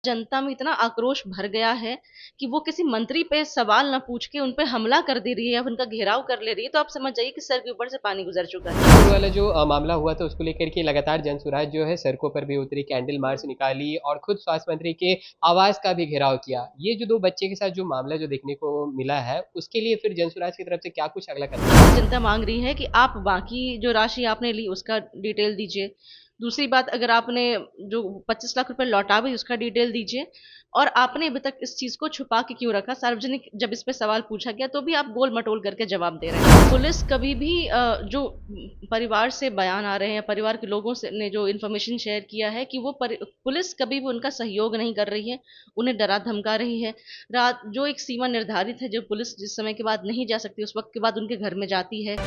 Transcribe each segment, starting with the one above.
जनता में इतना आक्रोश भर गया है कि वो किसी मंत्री पे सवाल ना पूछ के उन पे हमला कर दे रही है या उनका घेराव कर ले रही है। तो आप समझ जाइए कि सर के ऊपर से पानी गुजर चुका है। स्कूल वाला जो मामला हुआ था उसको लेकर के लगातार जनसुराज जो है सड़कों पर भी उतरी, कैंडल मार्च निकाली और खुद स्वास्थ्य मंत्री के आवास का भी घेराव किया। ये जो 2 बच्चे के साथ जो मामला जो देखने को मिला है, उसके लिए फिर जनसुराज की तरफ से क्या कुछ अगला कदम है? जनता मांग रही है कि आप बाकी जो राशि आपने ली उसका डिटेल दीजिए। दूसरी बात, अगर आपने जो 25 लाख रुपए लौटा भी उसका डिटेल दीजिए। और आपने अभी तक इस चीज को छुपा के क्यों रखा? सार्वजनिक जब इस पे सवाल पूछा गया तो भी आप गोल मटोल करके जवाब दे रहे हैं। पुलिस कभी भी जो परिवार से बयान आ रहे हैं या परिवार के लोगों से ने जो इन्फॉर्मेशन शेयर किया है कि वो पुलिस कभी भी उनका सहयोग नहीं कर रही है, उन्हें डरा धमका रही है। रात जो एक सीमा निर्धारित है, जो पुलिस जिस समय के बाद नहीं जा सकती उस वक्त के बाद उनके घर में जाती है।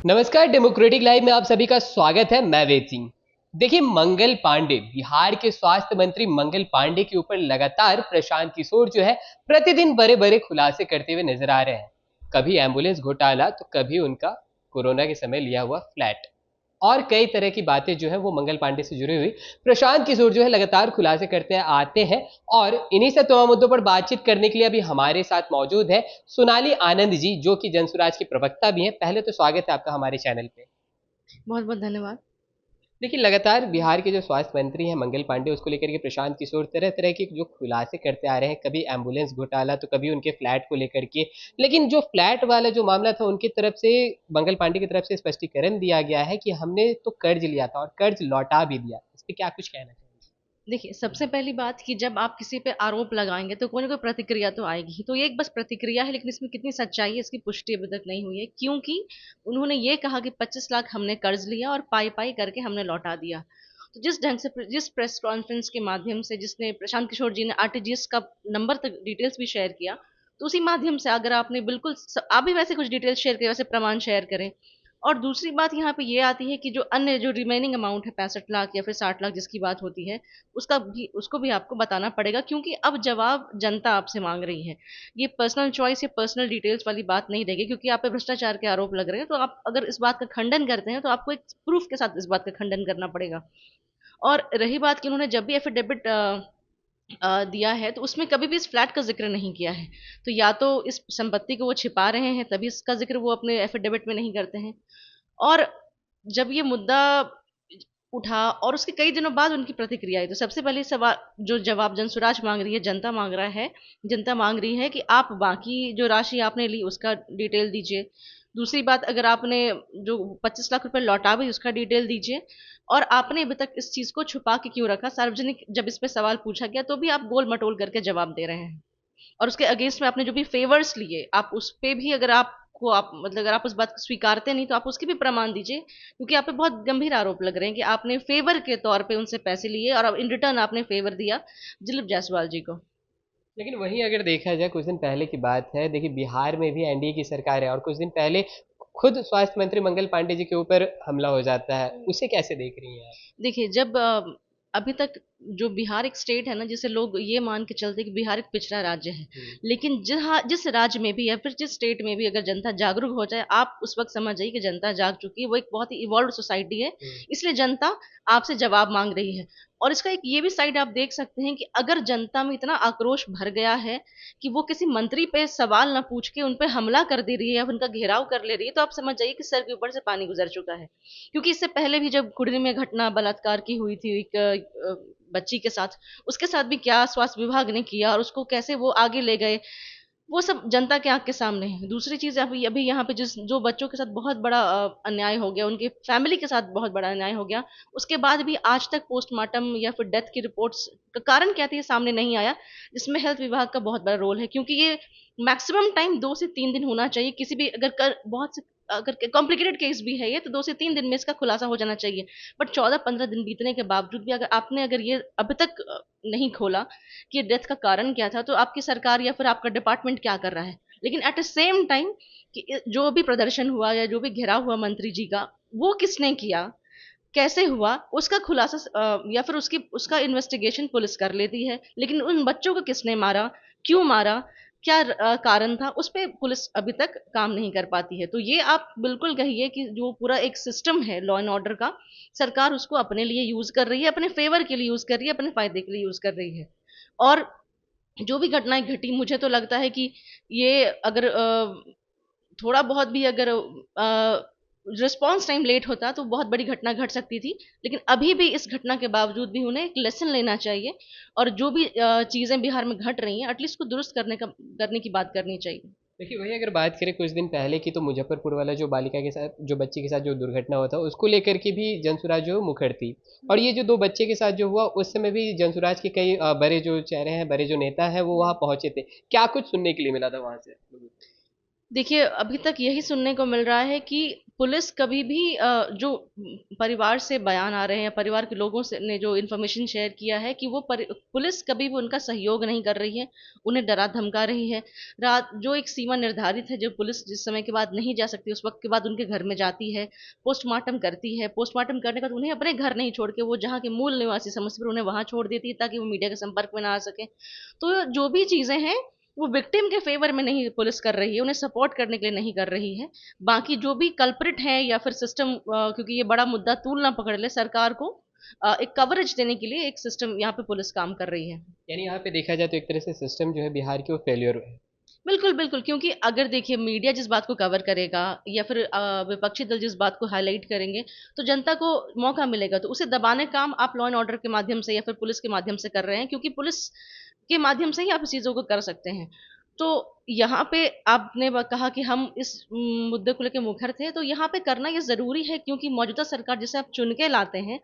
नमस्कार, डेमोक्रेटिक लाइव में आप सभी का स्वागत है। मैं वेद सिंह। देखिए, मंगल पांडे, बिहार के स्वास्थ्य मंत्री मंगल पांडे के ऊपर लगातार प्रशांत किशोर जो है प्रतिदिन बड़े बड़े खुलासे करते हुए नजर आ रहे हैं। कभी एम्बुलेंस घोटाला तो कभी उनका कोरोना के समय लिया हुआ फ्लैट और कई तरह की बातें जो है वो मंगल पांडे से जुड़ी हुई प्रशांत किशोर जो है लगातार खुलासे करते आते हैं। और इन्हीं सब तमाम मुद्दों पर बातचीत करने के लिए अभी हमारे साथ मौजूद है सोनाली आनंद जी, जो कि जनसुराज की प्रवक्ता भी हैं। पहले तो स्वागत है आपका हमारे चैनल पे। बहुत बहुत धन्यवाद। देखिए, लगातार बिहार के जो स्वास्थ्य मंत्री हैं मंगल पांडे, उसको लेकर के प्रशांत किशोर तरह तरह के जो खुलासे करते आ रहे हैं। कभी एम्बुलेंस घोटाला तो कभी उनके फ्लैट को लेकर के। लेकिन जो फ्लैट वाला जो मामला था, उनकी तरफ से मंगल पांडे की तरफ से स्पष्टीकरण दिया गया है कि हमने तो कर्ज लिया था और कर्ज लौटा भी दिया। इस पे क्या कुछ कहना चाहिए? देखिए, सबसे पहली बात कि जब आप किसी पे आरोप लगाएंगे तो कोई ना कोई प्रतिक्रिया तो आएगी ही। तो ये एक बस प्रतिक्रिया है, लेकिन इसमें कितनी सच्चाई है इसकी पुष्टि अभी तक नहीं हुई है, क्योंकि उन्होंने ये कहा कि 25 लाख हमने कर्ज लिया और पाई पाई करके हमने लौटा दिया। तो जिस ढंग से जिस प्रेस कॉन्फ्रेंस के माध्यम से जिसने प्रशांत किशोर जी ने आरटीजीएस का नंबर तक डिटेल्स भी शेयर किया, तो उसी माध्यम से अगर आपने बिल्कुल आप भी वैसे कुछ डिटेल्स शेयर करें, वैसे प्रमाण शेयर करें। और दूसरी बात यहाँ पे ये आती है कि जो अन्य जो रिमेनिंग अमाउंट है 65 लाख या फिर 60 लाख जिसकी बात होती है, उसको भी आपको बताना पड़ेगा, क्योंकि अब जवाब जनता आपसे मांग रही है। ये पर्सनल चॉइस या पर्सनल डिटेल्स वाली बात नहीं रहेगी, क्योंकि आप पे भ्रष्टाचार के आरोप लग रहे हैं। तो आप अगर इस बात का खंडन करते हैं तो आपको एक प्रूफ के साथ इस बात का खंडन करना पड़ेगा। और रही बात कि उन्होंने जब भी एफिडेविट दिया है तो उसमें कभी भी इस फ्लैट का जिक्र नहीं किया है। तो या तो इस संपत्ति को वो छिपा रहे हैं, तभी इसका जिक्र वो अपने एफिडेविट में नहीं करते हैं। और जब ये मुद्दा उठा और उसके कई दिनों बाद उनकी प्रतिक्रिया आई, तो सबसे पहले सवाल जो जवाब जनसुराज मांग रही है, जनता मांग रहा है, जनता मांग रही है कि आप बाकी जो राशि आपने ली उसका डिटेल दीजिए। दूसरी बात, अगर आपने जो 25 लाख रुपए लौटा भी उसका डिटेल दीजिए। और आपने अभी तक इस चीज को छुपा के क्यों रखा? सार्वजनिक जब इस पे सवाल पूछा गया तो भी आप गोल मटोल करके जवाब दे रहे हैं। और उसके अगेंस्ट में आपने जो भी फेवर्स लिए, आप उस पे भी अगर आपको आप मतलब अगर आप उस बात को स्वीकारते नहीं तो आप उसके भी प्रमाण दीजिए, क्योंकि आप पे बहुत गंभीर आरोप लग रहे हैं कि आपने फेवर के तौर पे उनसे पैसे लिए और अब इन रिटर्न आपने फेवर दिया दिलीप जायसवाल जी को। लेकिन वहीं अगर देखा जाए, कुछ दिन पहले की बात है, देखिए बिहार में भी एनडीए की सरकार है और कुछ दिन पहले खुद स्वास्थ्य मंत्री मंगल पांडे जी के ऊपर हमला हो जाता है। उसे कैसे देख रही हैं आप? देखिए, जब अभी तक जो बिहार एक स्टेट है ना, जिसे लोग ये मान के चलते कि बिहार एक पिछड़ा राज्य है, लेकिन जहाँ जिस राज्य में भी या फिर जिस स्टेट में भी अगर जनता जागरूक हो जाए, आप उस वक्त समझ जाइए कि जनता जाग चुकी है। वो एक बहुत ही इवॉल्व सोसाइटी है, इसलिए जनता आपसे जवाब मांग रही है। और इसका एक ये भी साइड आप देख सकते हैं कि अगर जनता में इतना आक्रोश भर गया है कि वो किसी मंत्री पे सवाल ना पूछ के उन पे हमला कर दे रही है या उनका घेराव कर ले रही है, तो आप समझ जाइए कि सर के ऊपर से पानी गुजर चुका है। क्योंकि इससे पहले भी जब कुड़री में घटना बलात्कार की हुई थी एक बच्ची के साथ, उसके साथ भी क्या स्वास्थ्य विभाग ने किया और उसको कैसे वो आगे ले गए, वो सब जनता के आंख के सामने है। दूसरी चीज, अभी अभी यहाँ पे जिस जो बच्चों के साथ बहुत बड़ा अन्याय हो गया, उनके फैमिली के साथ बहुत बड़ा अन्याय हो गया, उसके बाद भी आज तक पोस्टमार्टम या फिर डेथ की रिपोर्ट्स का कारण क्या था ये सामने नहीं आया, जिसमें हेल्थ विभाग का बहुत बड़ा रोल है। क्योंकि ये मैक्सिमम टाइम 2 से 3 दिन होना चाहिए, किसी भी बहुत से अगर कॉम्प्लिकेटेड केस भी है ये, तो 2 से 3 दिन में इसका खुलासा हो जाना चाहिए। बट 14-15 दिन बीतने के बावजूद भी अगर ये अभी तक नहीं खोला कि डेथ का कारण क्या था, तो आपकी सरकार या फिर आपका डिपार्टमेंट क्या कर रहा है? लेकिन एट द सेम टाइम कि जो भी प्रदर्शन हुआ या जो भी घेराव हुआ मंत्री जी का, वो किसने किया, कैसे हुआ, उसका खुलासा या फिर उसका इन्वेस्टिगेशन पुलिस कर लेती है। लेकिन उन बच्चों को किसने मारा, क्यों मारा, क्या कारण था, उस पे पुलिस अभी तक काम नहीं कर पाती है। तो ये आप बिल्कुल कहिए कि जो पूरा एक सिस्टम है लॉ एंड ऑर्डर का, सरकार उसको अपने लिए यूज कर रही है, अपने फेवर के लिए यूज कर रही है, अपने फायदे के लिए यूज कर रही है। और जो भी घटनाएं घटी, मुझे तो लगता है कि ये अगर थोड़ा बहुत भी अगर रिस्पॉन्स टाइम लेट होता तो बहुत बड़ी घटना घट सकती थी। लेकिन अभी भी इस घटना के बावजूद भी उन्हें एक लेसन लेना चाहिए, और जो भी चीजें बिहार में घट रही हैं एटलीस्ट को दुरुस्त करने की बात करनी चाहिए। देखिए वही अगर बात करें कुछ दिन पहले की, तो मुजफ्फरपुर वाला जो बालिका के साथ, जो बच्ची के साथ जो दुर्घटना हुआ था, उसको लेकर के भी जनसुराज जो मुखर थी। और ये जो दो बच्चे के साथ जो हुआ, उस समय भी जनसुराज के कई बड़े जो चेहरे हैं, बड़े जो नेता हैं, वो वहाँ पहुंचे थे। क्या कुछ सुनने के लिए मिला था वहां से? देखिए, अभी तक यही सुनने को मिल रहा है कि पुलिस कभी भी जो परिवार से बयान आ रहे हैं, परिवार के लोगों से ने जो इन्फॉर्मेशन शेयर किया है कि वो पुलिस कभी भी उनका सहयोग नहीं कर रही है, उन्हें डरा धमका रही है। रात जो एक सीमा निर्धारित है, जो पुलिस जिस समय के बाद नहीं जा सकती, उस वक्त के बाद उनके घर में जाती है, पोस्टमार्टम करती है। पोस्टमार्टम करने के बाद उन्हें अपने घर नहीं छोड़ के वो जहाँ के मूल निवासी समस्तीपुर, उन्हें वहां छोड़ देती है ताकि वो मीडिया के संपर्क में ना आ सके। तो जो भी चीजें हैं वो विक्टिम के फेवर में नहीं पुलिस कर रही है, उन्हें सपोर्ट करने के लिए नहीं कर रही है। बाकी जो भी कल्प्रिट है या फिर सिस्टम, क्योंकि ये बड़ा मुद्दा तूल ना पकड़ ले, सरकार को एक कवरेज देने के लिए एक सिस्टम यहाँ पे पुलिस काम कर रही है। यानी यहाँ पे देखा जाए तो एक तरह से सिस्टम जो है बिहार की, वो फेलियर है। बिल्कुल बिल्कुल, क्योंकि अगर देखिए मीडिया जिस बात को कवर करेगा या फिर विपक्षी दल जिस बात को हाईलाइट करेंगे, तो जनता को मौका मिलेगा, तो उसे दबाने का काम आप लॉ एंड ऑर्डर के माध्यम से या फिर पुलिस के माध्यम से कर रहे हैं, क्योंकि पुलिस के माध्यम से ही आप इस चीजों को कर सकते हैं। तो यहाँ पे आपने कहा कि हम इस मुद्दे को लेकर मुखर थे, तो यहाँ पे करना ये जरूरी है, क्योंकि मौजूदा सरकार जिसे आप चुन के लाते हैं,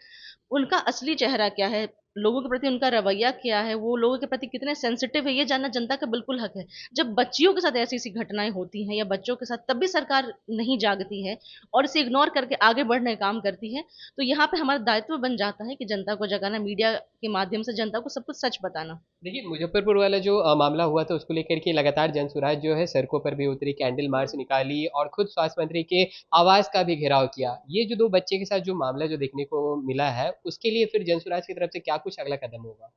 उनका असली चेहरा क्या है, लोगों के प्रति उनका रवैया क्या है, वो लोगों के प्रति कितने सेंसिटिव है, ये जानना जनता का बिल्कुल हक है। जब बच्चियों के साथ ऐसी ऐसी घटनाएं होती हैं या बच्चों के साथ, तब भी सरकार नहीं जागती है और इसे इग्नोर करके आगे बढ़ने का काम करती है। तो यहाँ पे हमारा दायित्व बन जाता है कि जनता को जगाना, मीडिया के माध्यम से जनता को सब कुछ सच बताना। देखिए मुजफ्फरपुर वाला जो मामला हुआ था, उसको लेकर के लगातार जनसुराज जो है सड़कों पर भी उतरी, कैंडल मार्च निकाली और खुद स्वास्थ्य मंत्री के आवास का भी घेराव किया। ये जो दो बच्चे के साथ जो मामला जो देखने को मिला है, उसके लिए फिर जनसुराज की तरफ से क्या कुछ अगला कदम होगा?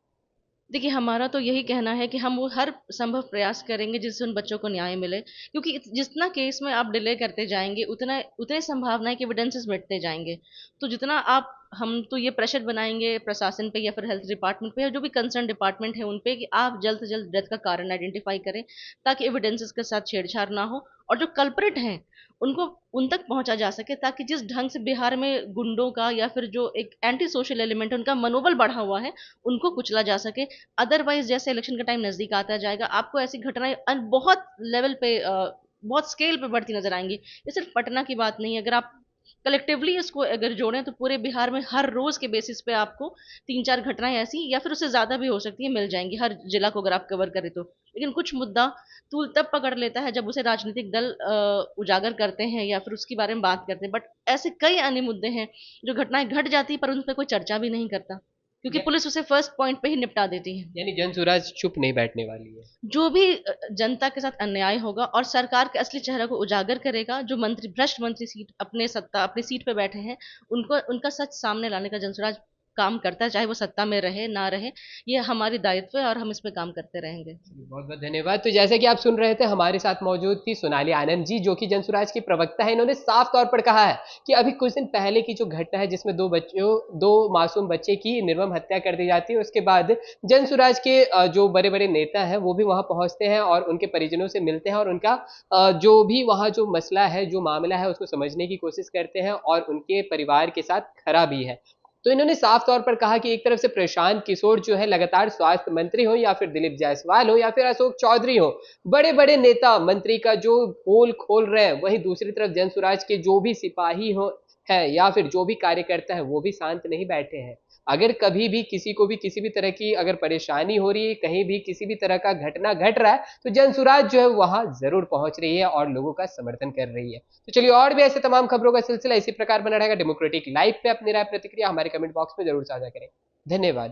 देखिए, हमारा तो यही कहना है कि हम वो हर संभव प्रयास करेंगे जिससे उन बच्चों को न्याय मिले, क्योंकि जितना केस में आप डिले करते जाएंगे, उतना उतने संभावना है कि एविडेंसेस मिटते जाएंगे। तो जितना आप हम तो ये प्रेशर बनाएंगे प्रशासन पे या फिर हेल्थ डिपार्टमेंट पे या जो भी कंसर्न डिपार्टमेंट है उन पे, कि आप जल्द से जल्द डेथ का कारण आइडेंटिफाई करें, ताकि एविडेंसेस के साथ छेड़छाड़ ना हो, और जो कल्प्रिट हैं उनको उन तक पहुंचा जा सके, ताकि जिस ढंग से बिहार में गुंडों का या फिर जो एक एंटी सोशल एलिमेंट है उनका मनोबल बढ़ा हुआ है, उनको कुचला जा सके। अदरवाइज जैसे इलेक्शन का टाइम नजदीक आता जाएगा, आपको ऐसी घटनाएं बहुत लेवल पे, बहुत स्केल पे बढ़ती नजर आएंगी। ये सिर्फ पटना की बात नहीं है, अगर आप कलेक्टिवली इसको अगर जोड़ें तो पूरे बिहार में हर रोज के बेसिस पे आपको तीन चार घटनाएं ऐसी या फिर उससे ज्यादा भी हो सकती है मिल जाएंगी, हर जिला को अगर आप कवर करें तो। लेकिन कुछ मुद्दा तूल तब पकड़ लेता है जब उसे राजनीतिक दल उजागर करते हैं या फिर उसके बारे में बात करते हैं, बट ऐसे कई अन्य मुद्दे हैं जो घटनाएं घट जाती है पर उन पर कोई चर्चा भी नहीं करता, क्योंकि पुलिस उसे फर्स्ट पॉइंट पे ही निपटा देती है। यानी जनसुराज चुप नहीं बैठने वाली है। जो भी जनता के साथ अन्याय होगा और सरकार के असली चेहरा को उजागर करेगा, जो मंत्री भ्रष्ट मंत्री सीट अपनी सीट पे बैठे हैं, उनको उनका सच सामने लाने का जनसुराज काम करता है, चाहे वो सत्ता में रहे ना रहे। ये हमारी दायित्व है और हम इस पे काम करते रहेंगे। बहुत बहुत धन्यवाद। तो जैसे कि आप सुन रहे थे, हमारे साथ मौजूद थी सोनाली आनंद जी, जो कि जनसुराज की प्रवक्ता है। इन्होंने साफ तौर पर कहा है कि अभी कुछ दिन पहले की जो घटना है, जिसमें दो मासूम बच्चे की निर्मम हत्या कर दी जाती है, उसके बाद जनसुराज के जो बड़े बड़े नेता हैं वो भी वहां पहुंचते हैं और उनके परिजनों से मिलते हैं और उनका जो भी वहां जो मसला है, जो मामला है, उसको समझने की कोशिश करते हैं और उनके परिवार के साथ खरा भी है। तो इन्होंने साफ तौर पर कहा कि एक तरफ से प्रशांत किशोर जो है लगातार स्वास्थ्य मंत्री हो, या फिर दिलीप जायसवाल हो, या फिर अशोक चौधरी हो, बड़े बड़े नेता मंत्री का जो पोल खोल रहे हैं, वहीं दूसरी तरफ जनसुराज के जो भी सिपाही हो है या फिर जो भी कार्यकर्ता है, वो भी शांत नहीं बैठे हैं। अगर कभी भी किसी को भी किसी भी तरह की अगर परेशानी हो रही है, कहीं भी किसी भी तरह का घटना घट रहा है, तो जनसुराज जो है वहां जरूर पहुंच रही है और लोगों का समर्थन कर रही है। तो चलिए, और भी ऐसे तमाम खबरों का सिलसिला इसी प्रकार बना रहेगा डेमोक्रेटिक लाइव पे। अपनी राय प्रतिक्रिया हमारे कमेंट बॉक्स में जरूर साझा करें। धन्यवाद।